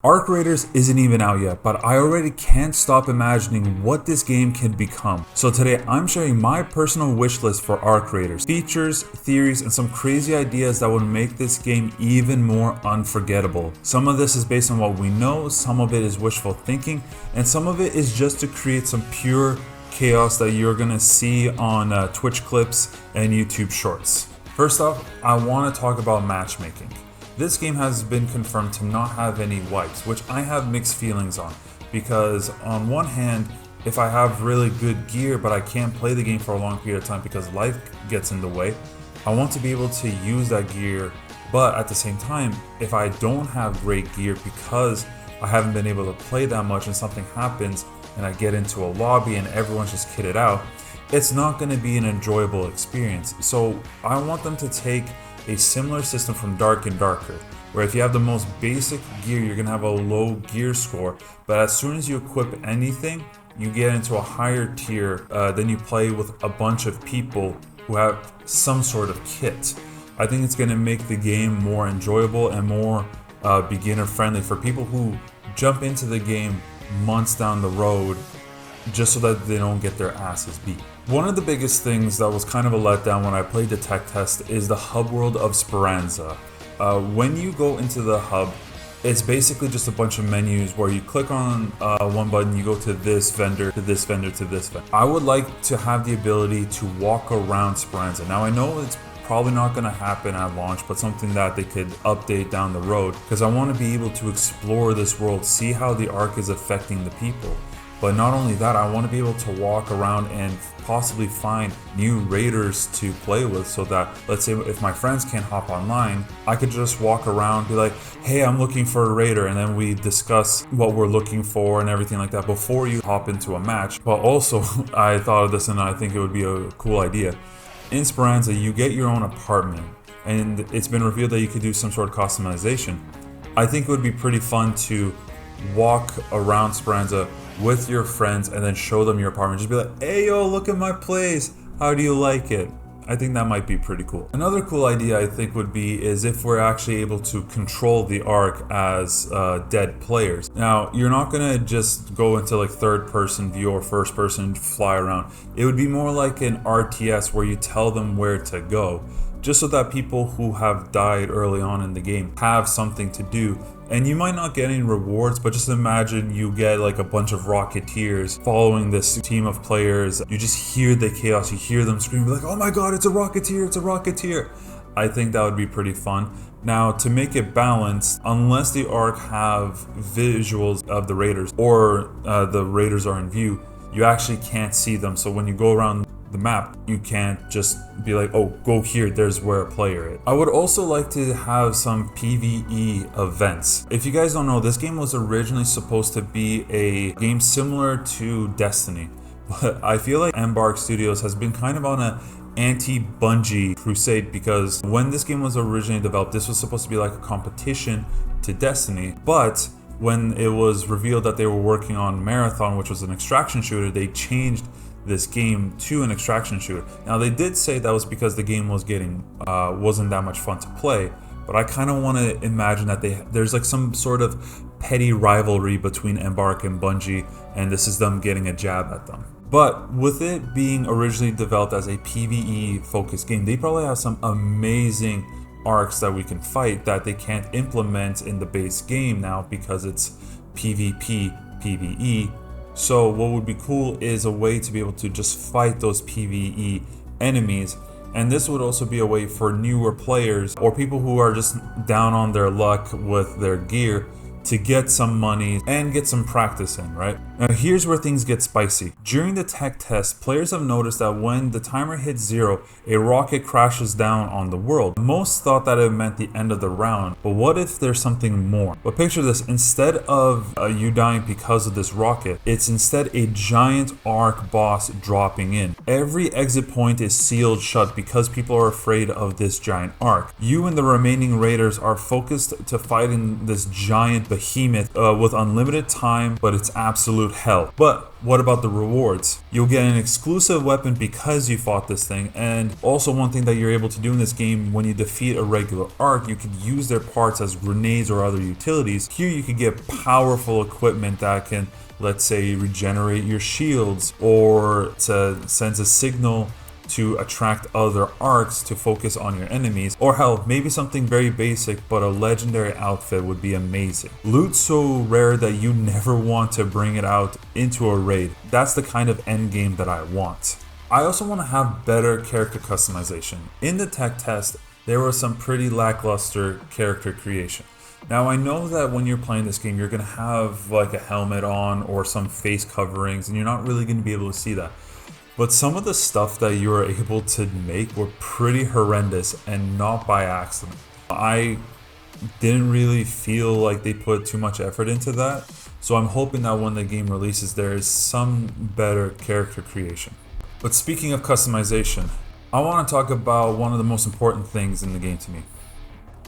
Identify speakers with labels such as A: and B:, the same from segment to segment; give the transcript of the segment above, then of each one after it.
A: Arc Raiders isn't even out yet, but I already can't stop imagining what this game can become. So today I'm sharing my personal wish list for Arc Raiders, features, theories, and some crazy ideas that would make this game even more unforgettable. Some of this is based on what we know, some of it is wishful thinking, and some of it is just to create some pure chaos that you're gonna see on Twitch clips and YouTube shorts. First off, I want to talk about matchmaking. This game has been confirmed to not have any wipes, which I have mixed feelings on, because on one hand, if I have really good gear but I can't play the game for a long period of time because life gets in the way, I want to be able to use that gear. But at the same time, if I don't have great gear because I haven't been able to play that much and something happens and I get into a lobby and everyone's just kitted out, it's not going to be an enjoyable experience. So I want them to take a similar system from Dark and Darker, where if you have the most basic gear, you're gonna have a low gear score, but as soon as you equip anything, you get into a higher tier, then you play with a bunch of people who have some sort of kit. I think it's gonna make the game more enjoyable and more beginner friendly for people who jump into the game months down the road just so that they don't get their asses beat. One of the biggest things that was kind of a letdown when I played the tech test is the hub world of Sparanza. When you go into the hub, it's basically just a bunch of menus where you click on one button, you go to this vendor, to this vendor, to this vendor. I would like to have the ability to walk around Sparanza. Now I know it's probably not going to happen at launch, but something that they could update down the road, because I want to be able to explore this world, see how the Ark is affecting the people. But not only that, I want to be able to walk around and possibly find new raiders to play with, so that, let's say if my friends can't hop online, I could just walk around, be like, hey, I'm looking for a raider, and then we discuss what we're looking for and everything like that before you hop into a match. But also, I thought of this and I think it would be a cool idea. In Sparanza, you get your own apartment, and it's been revealed that you could do some sort of customization. I think it would be pretty fun to walk around Sparanza with your friends and then show them your apartment. Just be like, hey yo, look at my place, how do you like it? I think that might be pretty cool. Another cool idea I think would be is if we're actually able to control the Ark as dead players. Now, you're not gonna just go into like third person view or first person fly around. It would be more like an RTS where you tell them where to go, just so that people who have died early on in the game have something to do. And you might not get any rewards, but just imagine you get like a bunch of Rocketeers following this team of players. You just hear the chaos, you hear them scream like, oh my god, it's a Rocketeer, it's a Rocketeer. I think that would be pretty fun. Now, to make it balanced, unless the Ark have visuals of the raiders or the raiders are in view, you actually can't see them. So when you go around the map, you can't just be like, oh, go here, there's where a player is. I would also like to have some PvE events. If you guys don't know, this game was originally supposed to be a game similar to Destiny, but I feel like Embark Studios has been kind of on a anti-Bungie crusade, because when this game was originally developed, this was supposed to be like a competition to Destiny, but when it was revealed that they were working on Marathon, which was an extraction shooter, they changed this game to an extraction shooter. Now, they did say that was because the game was wasn't that much fun to play, but I kind of want to imagine that there's like some sort of petty rivalry between Embark and Bungie, and this is them getting a jab at them. But with it being originally developed as a PvE focused game, they probably have some amazing arcs that we can fight that they can't implement in the base game now because it's PvP, PvE. So what would be cool is a way to be able to just fight those PvE enemies, and this would also be a way for newer players or people who are just down on their luck with their gear to get some money and get some practice in, right? Now here's where things get spicy. During the tech test, players have noticed that when the timer hits 0, a rocket crashes down on the world. Most thought that it meant the end of the round, but what if there's something more? But picture this, instead of you dying because of this rocket, it's instead a giant Ark boss dropping in. Every exit point is sealed shut because people are afraid of this giant Ark. You and the remaining raiders are focused to fight in this giant behemoth with unlimited time, but it's absolute hell. But what about the rewards? You'll get an exclusive weapon because you fought this thing, and also one thing that you're able to do in this game, when you defeat a regular arc, you can use their parts as grenades or other utilities. Here you could get powerful equipment that can, let's say, regenerate your shields, or sends a signal to attract other arcs to focus on your enemies, or hell, maybe something very basic but a legendary outfit would be amazing. Loot so rare that you never want to bring it out into a raid. That's the kind of endgame that I want. I also want to have better character customization. In the tech test, there was some pretty lackluster character creation. Now I know that when you're playing this game, you're going to have like a helmet on or some face coverings, and you're not really going to be able to see that. But some of the stuff that you were able to make were pretty horrendous, and not by accident. I didn't really feel like they put too much effort into that. So I'm hoping that when the game releases, there is some better character creation. But speaking of customization, I want to talk about one of the most important things in the game to me.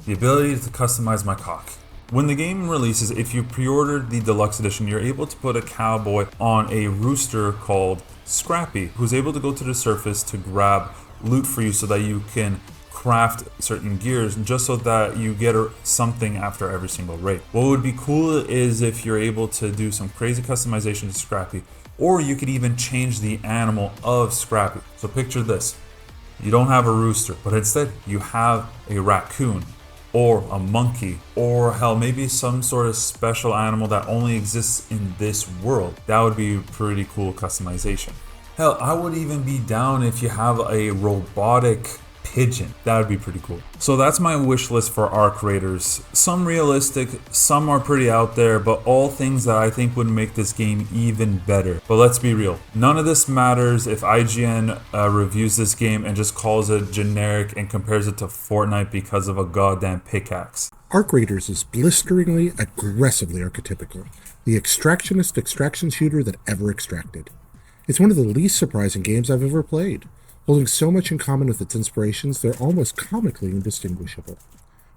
A: The ability to customize my cock. When the game releases, if you pre-order the deluxe edition, you're able to put a cowboy on a rooster called Scrappy, who's able to go to the surface to grab loot for you so that you can craft certain gears, just so that you get something after every single raid. What would be cool is if you're able to do some crazy customization to Scrappy, or you could even change the animal of Scrappy. So picture this. You don't have a rooster, but instead you have a raccoon, or a monkey, or hell, maybe some sort of special animal that only exists in this world. That would be pretty cool customization. Hell, I would even be down if you have a robotic pigeon. That would be pretty cool. So that's my wish list for Arc Raiders. Some realistic, some are pretty out there, but all things that I think would make this game even better. But let's be real, none of this matters if IGN reviews this game and just calls it generic and compares it to Fortnite because of a goddamn pickaxe.
B: Arc Raiders is blisteringly, aggressively archetypical. The extractionist extraction shooter that ever extracted. It's one of the least surprising games I've ever played. Holding so much in common with its inspirations, they're almost comically indistinguishable.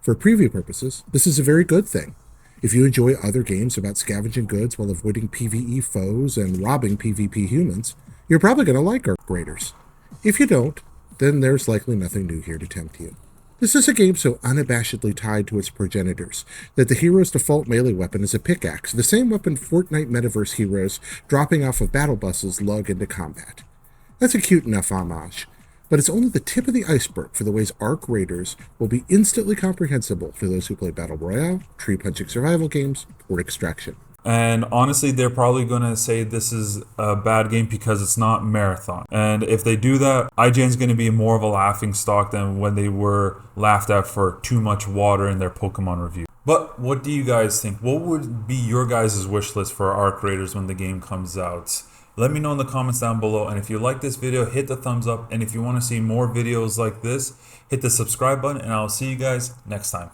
B: For preview purposes, this is a very good thing. If you enjoy other games about scavenging goods while avoiding PvE foes and robbing PvP humans, you're probably going to like Arc Raiders. If you don't, then there's likely nothing new here to tempt you. This is a game so unabashedly tied to its progenitors that the hero's default melee weapon is a pickaxe, the same weapon Fortnite metaverse heroes dropping off of battle buses lug into combat. That's a cute enough homage, but it's only the tip of the iceberg for the ways Arc Raiders will be instantly comprehensible for those who play Battle Royale, tree-punching survival games, or Extraction.
A: And honestly, they're probably going to say this is a bad game because it's not Marathon. And if they do that, IGN's going to be more of a laughing stock than when they were laughed at for too much water in their Pokemon review. But what do you guys think? What would be your guys' wish list for Arc Raiders when the game comes out? Let me know in the comments down below, and if you like this video, hit the thumbs up, and if you want to see more videos like this, hit the subscribe button, and I'll see you guys next time.